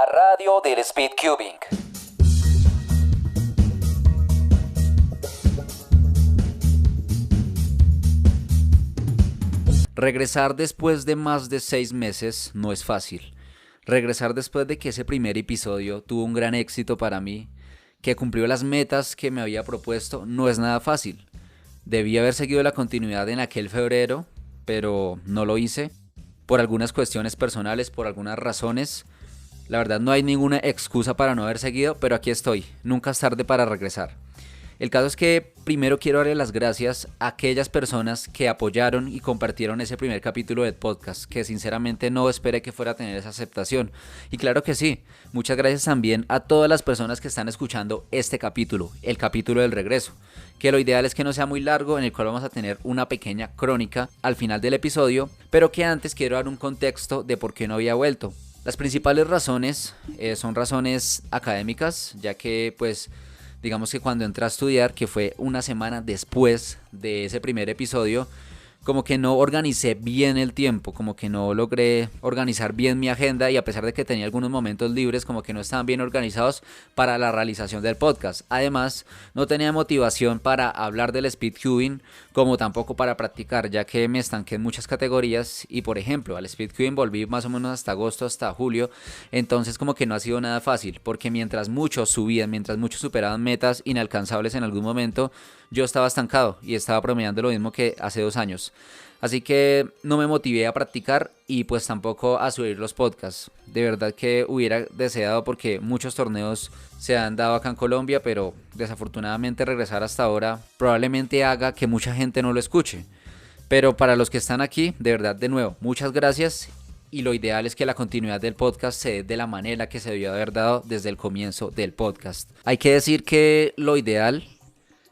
La radio del speedcubing. Regresar después de más de 6 meses no es fácil. Regresar después de que ese primer episodio tuvo un gran éxito para mí, que cumplió las metas que me había propuesto, no es nada fácil. Debí haber seguido la continuidad en aquel febrero, pero no lo hice. Por algunas cuestiones personales, por algunas razones. La verdad no hay ninguna excusa para no haber seguido, pero aquí estoy. Nunca es tarde para regresar. El caso es que primero quiero darle las gracias a aquellas personas que apoyaron y compartieron ese primer capítulo del podcast, que sinceramente no esperé que fuera a tener esa aceptación. Y claro que sí, muchas gracias también a todas las personas que están escuchando este capítulo, el capítulo del regreso, que lo ideal es que no sea muy largo, en el cual vamos a tener una pequeña crónica al final del episodio, pero que antes quiero dar un contexto de por qué no había vuelto. Las principales razones son razones académicas, ya que pues digamos que cuando entré a estudiar, que fue una semana después de ese primer episodio, como que no organicé bien el tiempo, como que no logré organizar bien mi agenda, y a pesar de que tenía algunos momentos libres, como que no estaban bien organizados para la realización del podcast. Además, no tenía motivación para hablar del speedcubing, como tampoco para practicar, ya que me estanqué en muchas categorías. Y por ejemplo, al speedcubing volví más o menos hasta agosto, hasta julio. Entonces como que no ha sido nada fácil, porque mientras muchos subían, mientras muchos superaban metas inalcanzables en algún momento, yo estaba estancado y estaba promediando lo mismo que hace 2 años. Así que no me motivé a practicar y pues tampoco a subir los podcasts. De verdad que hubiera deseado, porque muchos torneos se han dado acá en Colombia, pero desafortunadamente regresar hasta ahora probablemente haga que mucha gente no lo escuche. Pero para los que están aquí, de verdad, de nuevo, muchas gracias. Y lo ideal es que la continuidad del podcast se dé de la manera que se debió haber dado desde el comienzo del podcast. Hay que decir que lo ideal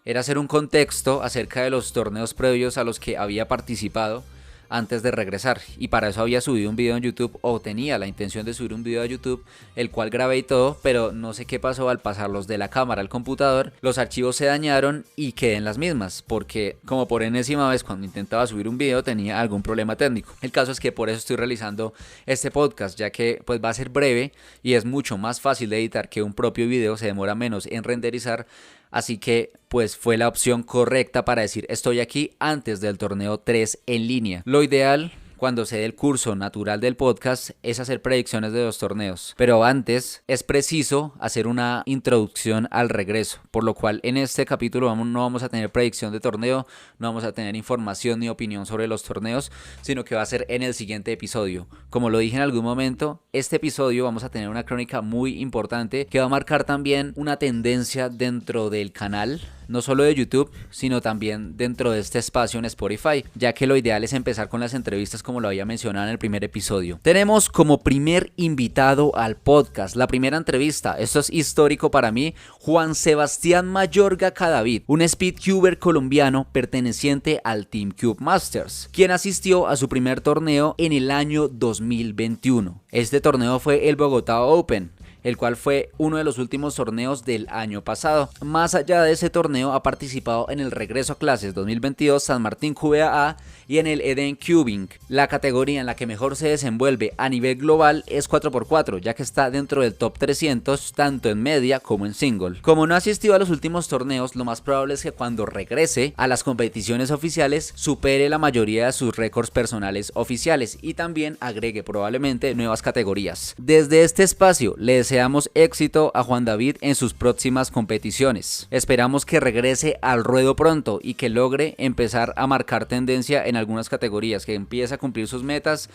era hacer un contexto acerca de los torneos previos a los que había participado antes de regresar, y para eso había subido un video en YouTube, o tenía la intención de subir un video a YouTube, el cual grabé y todo, pero no sé qué pasó al pasarlos de la cámara al computador, los archivos se dañaron y quedé en las mismas, porque como por enésima vez cuando intentaba subir un video tenía algún problema técnico. El caso es que por eso estoy realizando este podcast, ya que pues va a ser breve y es mucho más fácil de editar que un propio video, se demora menos en renderizar. Así que pues fue la opción correcta para decir estoy aquí antes del torneo 3 en línea. Lo ideal cuando se dé el curso natural del podcast es hacer predicciones de los torneos, pero antes es preciso hacer una introducción al regreso, por lo cual en este capítulo no vamos a tener predicción de torneo, no vamos a tener información ni opinión sobre los torneos, sino que va a ser en el siguiente episodio. Como lo dije en algún momento, este episodio vamos a tener una crónica muy importante que va a marcar también una tendencia dentro del canal, no solo de YouTube, sino también dentro de este espacio en Spotify, ya que lo ideal es empezar con las entrevistas como lo había mencionado en el primer episodio. Tenemos como primer invitado al podcast, la primera entrevista, esto es histórico para mí, Juan Sebastián Mayorga Cadavid, un speedcuber colombiano perteneciente al Team Cube Masters, quien asistió a su primer torneo en el año 2021. Este torneo fue el Bogotá Open, el cual fue uno de los últimos torneos del año pasado. Más allá de ese torneo ha participado en el Regreso a Clases 2022 San Martín QBA y en el Eden Cubing. La categoría en la que mejor se desenvuelve a nivel global es 4x4, ya que está dentro del top 300 tanto en media como en single. Como no asistió a los últimos torneos, lo más probable es que cuando regrese a las competiciones oficiales supere la mayoría de sus récords personales oficiales y también agregue probablemente nuevas categorías. Desde este espacio le deseamos éxito a Juan David en sus próximas competiciones. Esperamos que regrese al ruedo pronto y que logre empezar a marcar tendencia en algunas categorías, que empiece a cumplir sus metas,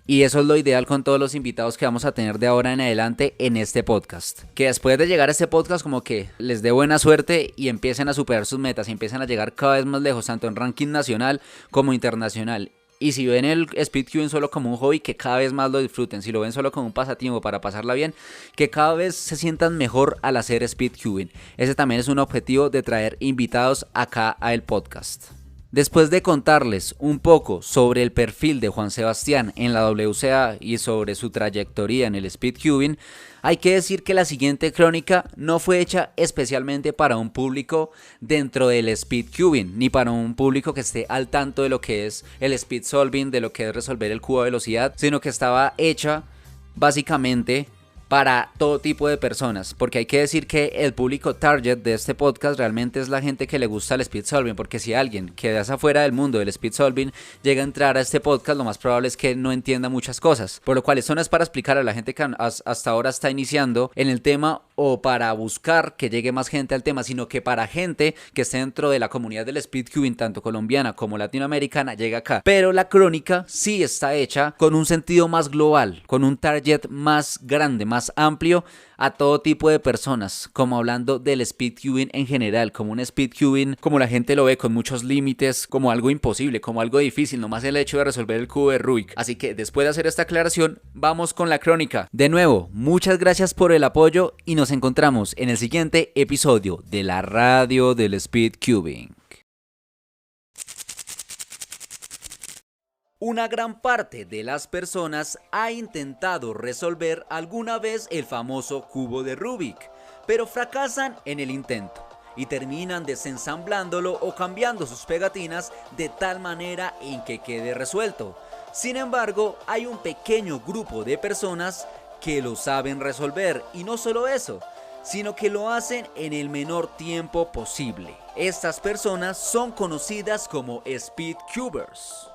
y eso es lo ideal con todos los invitados que vamos a tener de ahora en adelante en este podcast. Que después de llegar a este podcast como que les dé buena suerte y empiecen a superar sus metas y empiecen a llegar cada vez más lejos, tanto en ranking nacional como internacional. Y si ven el speedcubing solo como un hobby, que cada vez más lo disfruten. Si lo ven solo como un pasatiempo para pasarla bien, que cada vez se sientan mejor al hacer speedcubing. Ese también es un objetivo de traer invitados acá al podcast. Después de contarles un poco sobre el perfil de Juan Sebastián en la WCA y sobre su trayectoria en el speedcubing, hay que decir que la siguiente crónica no fue hecha especialmente para un público dentro del speedcubing, ni para un público que esté al tanto de lo que es el speed solving, de lo que es resolver el cubo de velocidad, sino que estaba hecha básicamente para todo tipo de personas, porque hay que decir que el público target de este podcast realmente es la gente que le gusta el speed solving, porque si alguien que de afuera del mundo del speed solving llega a entrar a este podcast, lo más probable es que no entienda muchas cosas, por lo cual esto no es para explicar a la gente que hasta ahora está iniciando en el tema o para buscar que llegue más gente al tema, sino que para gente que esté dentro de la comunidad del speedcubing, tanto colombiana como latinoamericana, llega acá. Pero la crónica sí está hecha con un sentido más global, con un target más grande, más amplio a todo tipo de personas, como hablando del speedcubing en general, como un speedcubing como la gente lo ve, con muchos límites, como algo imposible, como algo difícil, nomás el hecho de resolver el cubo de Rubik. Así que después de hacer esta aclaración, vamos con la crónica. De nuevo, muchas gracias por el apoyo y nos encontramos en el siguiente episodio de la radio del speedcubing. Una gran parte de las personas ha intentado resolver alguna vez el famoso cubo de Rubik, pero fracasan en el intento y terminan desensamblándolo o cambiando sus pegatinas de tal manera en que quede resuelto. Sin embargo, hay un pequeño grupo de personas que lo saben resolver, y no solo eso, sino que lo hacen en el menor tiempo posible. Estas personas son conocidas como speedcubers.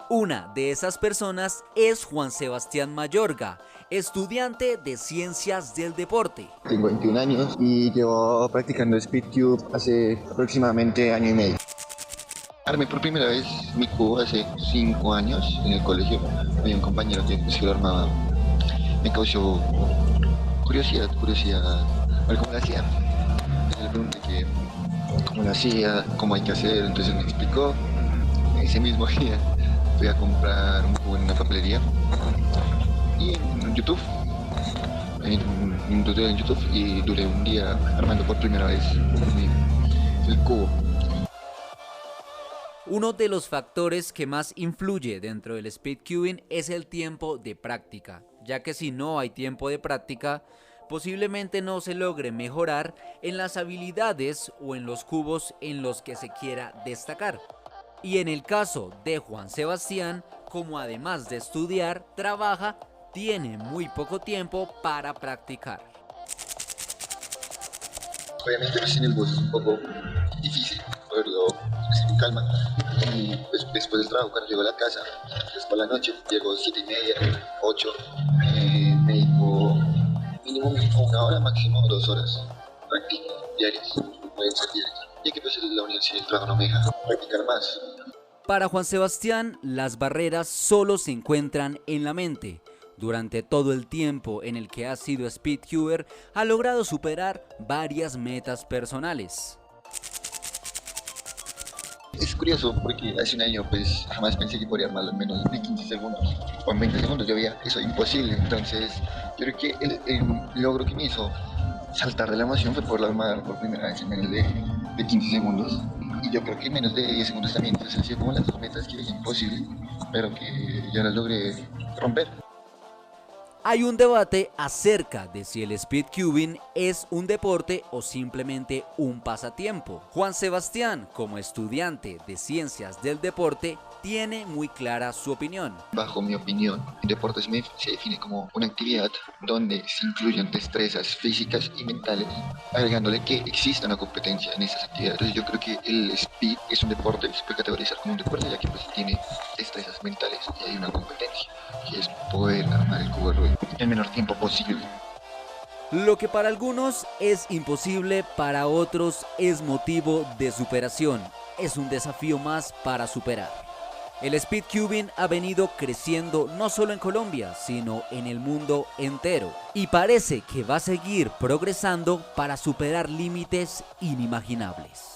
Una de esas personas es Juan Sebastián Mayorga, estudiante de Ciencias del Deporte. Tengo 21 años y llevo practicando Speedcube hace aproximadamente año y medio. Armé por primera vez mi cubo hace 5 años en el colegio. Había un compañero que lo armaba. Me causó curiosidad, a ver cómo lo hacía. Entonces le pregunté cómo lo hacía, cómo hay que hacer, entonces me explicó. Ese mismo día fui a comprar un cubo en una papelería y en YouTube, en un tutorial en YouTube, y duré un día armando por primera vez el cubo. Uno de los factores que más influye dentro del speedcubing es el tiempo de práctica, ya que si no hay tiempo de práctica, posiblemente no se logre mejorar en las habilidades o en los cubos en los que se quiera destacar. Y en el caso de Juan Sebastián, como además de estudiar, trabaja, tiene muy poco tiempo para practicar. Obviamente recién el bus es un poco difícil poderlo hacer con calma, y pues, después del trabajo, cuando llego a la casa, después por la noche, llego 7:30, 8, me dedico mínimo 1 hora, máximo 2 horas, practico diarias, pueden ser diarias, y que pues la universidad y el trabajo no me deja practicar más. Para Juan Sebastián, las barreras solo se encuentran en la mente. Durante todo el tiempo en el que ha sido speedcuber, ha logrado superar varias metas personales. Es curioso porque hace un año pues jamás pensé que podría armarlo en menos de 15 segundos. O en 20 segundos yo veía eso imposible. Entonces yo creo que el logro que me hizo saltar de la emoción fue poderlo armar por primera vez en menos de 15 segundos. Y yo creo que en menos de 10 segundos también. Entonces han sido como las dos metas que veía imposible, pero que ya las logré romper. Hay un debate acerca de si el speedcubing es un deporte o simplemente un pasatiempo. Juan Sebastián, como estudiante de Ciencias del Deporte, tiene muy clara su opinión. Bajo mi opinión, el deporte se define como una actividad donde se incluyen destrezas físicas y mentales, agregándole que exista una competencia en esas actividades. Entonces yo creo que el speed es un deporte, se puede categorizar como un deporte, ya que pues tiene destrezas mentales y hay una competencia, que es poder armar el cubo de Rubik en el menor tiempo posible. Lo que para algunos es imposible, para otros es motivo de superación. Es un desafío más para superar. El speedcubing ha venido creciendo no solo en Colombia, sino en el mundo entero. Y parece que va a seguir progresando para superar límites inimaginables.